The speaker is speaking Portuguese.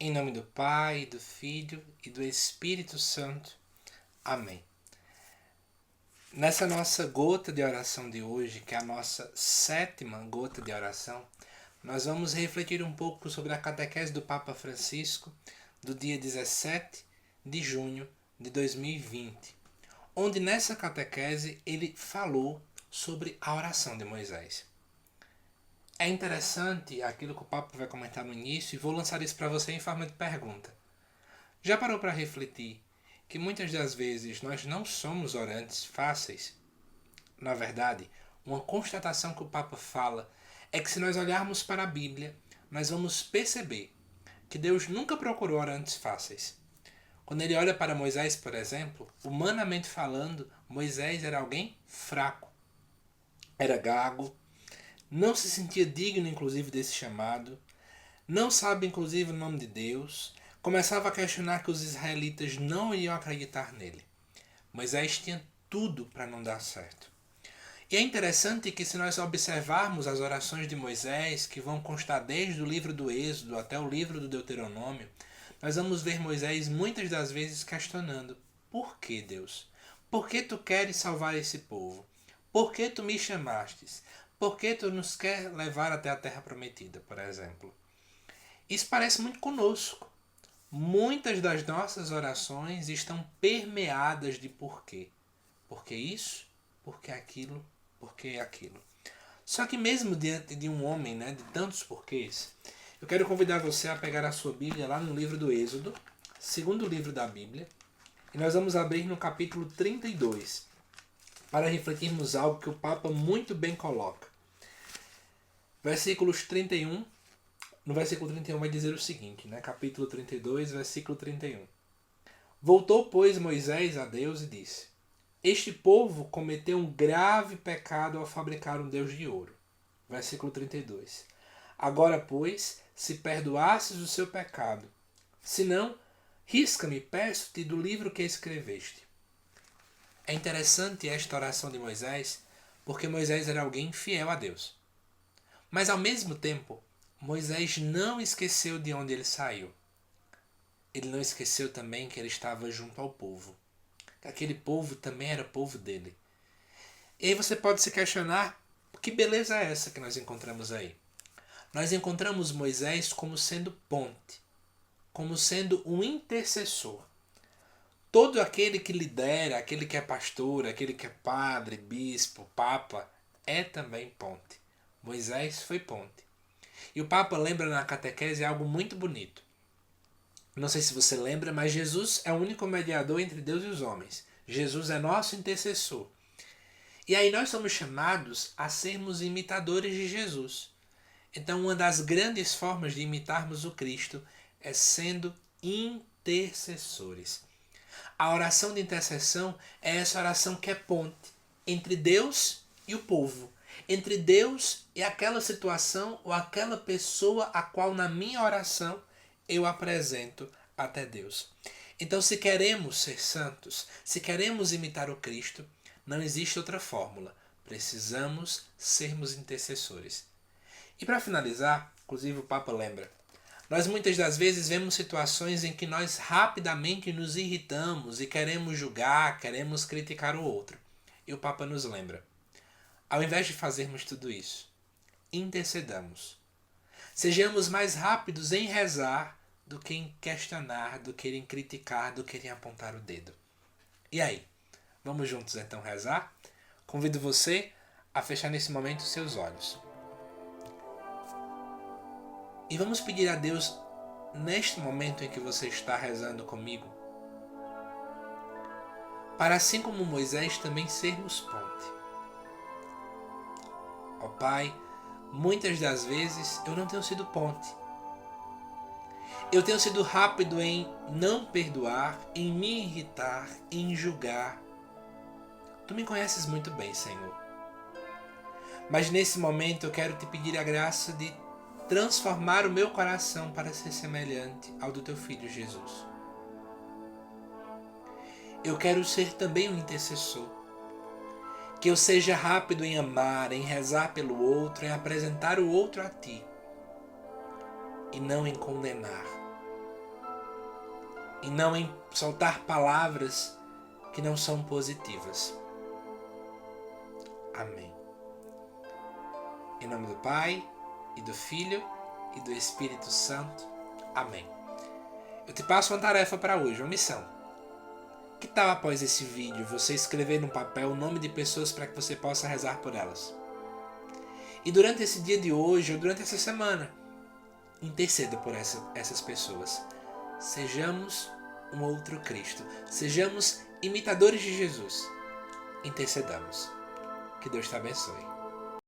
Em nome do Pai, do Filho e do Espírito Santo. Amém. Nessa nossa gota de oração de hoje, que é a nossa 7ª gota de oração, nós vamos refletir um pouco sobre a catequese do Papa Francisco do dia 17 de junho de 2020, onde nessa catequese ele falou sobre a oração de Moisés. É interessante aquilo que o Papa vai comentar no início e vou lançar isso para você em forma de pergunta. Já parou para refletir que muitas das vezes nós não somos orantes fáceis? Na verdade, uma constatação que o Papa fala é que se nós olharmos para a Bíblia, nós vamos perceber que Deus nunca procurou orantes fáceis. Quando ele olha para Moisés, por exemplo, humanamente falando, Moisés era alguém fraco, era gago, não se sentia digno, inclusive, desse chamado, não sabe, inclusive, o nome de Deus, começava a questionar que os israelitas não iriam acreditar nele. Moisés tinha tudo para não dar certo. E é interessante que, se nós observarmos as orações de Moisés, que vão constar desde o livro do Êxodo até o livro do Deuteronômio, nós vamos ver Moisés muitas das vezes questionando: por que, Deus? Por que tu queres salvar esse povo? Por que tu me chamastes? Por que tu nos quer levar até a terra prometida, por exemplo? Isso parece muito conosco. Muitas das nossas orações estão permeadas de porquê. Por que isso? Por que aquilo? Por que aquilo? Só que mesmo diante de um homem, de tantos porquês, eu quero convidar você a pegar a sua Bíblia lá no livro do Êxodo, segundo livro da Bíblia, e nós vamos abrir no capítulo 32, para refletirmos algo que o Papa muito bem coloca. Versículos 31, no versículo 31 vai dizer o seguinte, capítulo 32, versículo 31. Voltou, pois, Moisés a Deus e disse: este povo cometeu um grave pecado ao fabricar um Deus de ouro. Versículo 32. Agora, pois, se perdoasses o seu pecado, se não, risca-me, peço-te, do livro que escreveste. É interessante esta oração de Moisés, porque Moisés era alguém fiel a Deus. Mas, ao mesmo tempo, Moisés não esqueceu de onde ele saiu. Ele não esqueceu também que ele estava junto ao povo. Aquele povo também era povo dele. E aí você pode se questionar: que beleza é essa que nós encontramos aí? Nós encontramos Moisés como sendo ponte, como sendo um intercessor. Todo aquele que lidera, aquele que é pastor, aquele que é padre, bispo, papa, é também ponte. Moisés foi ponte. E o Papa lembra na catequese algo muito bonito. Não sei se você lembra, mas Jesus é o único mediador entre Deus e os homens. Jesus é nosso intercessor. E aí nós somos chamados a sermos imitadores de Jesus. Então, uma das grandes formas de imitarmos o Cristo é sendo intercessores. A oração de intercessão é essa oração que é ponte entre Deus e o povo, entre Deus e aquela situação ou aquela pessoa a qual na minha oração eu apresento até Deus. Então, se queremos ser santos, se queremos imitar o Cristo, não existe outra fórmula. Precisamos sermos intercessores. E para finalizar, inclusive o Papa lembra, nós muitas das vezes vemos situações em que nós rapidamente nos irritamos e queremos julgar, queremos criticar o outro. E o Papa nos lembra: ao invés de fazermos tudo isso, intercedamos. Sejamos mais rápidos em rezar do que em questionar, do que em criticar, do que em apontar o dedo. E aí? Vamos juntos então rezar? Convido você a fechar nesse momento seus olhos. E vamos pedir a Deus, neste momento em que você está rezando comigo, para, assim como Moisés, também sermos ponte. Ó Pai, muitas das vezes eu não tenho sido ponte. Eu tenho sido rápido em não perdoar, em me irritar, em julgar. Tu me conheces muito bem, Senhor. Mas nesse momento eu quero te pedir a graça de transformar o meu coração para ser semelhante ao do teu Filho Jesus. Eu quero ser também um intercessor. Que eu seja rápido em amar, em rezar pelo outro, em apresentar o outro a ti. E não em condenar. e não em soltar palavras que não são positivas. Amém. Em nome do Pai, e do Filho, e do Espírito Santo. Amém. Eu te passo uma tarefa para hoje, uma missão. Que tal após esse vídeo você escrever no papel o nome de pessoas para que você possa rezar por elas? E durante esse dia de hoje, ou durante essa semana, interceda por essas pessoas. Sejamos um outro Cristo. Sejamos imitadores de Jesus. Intercedamos. Que Deus te abençoe.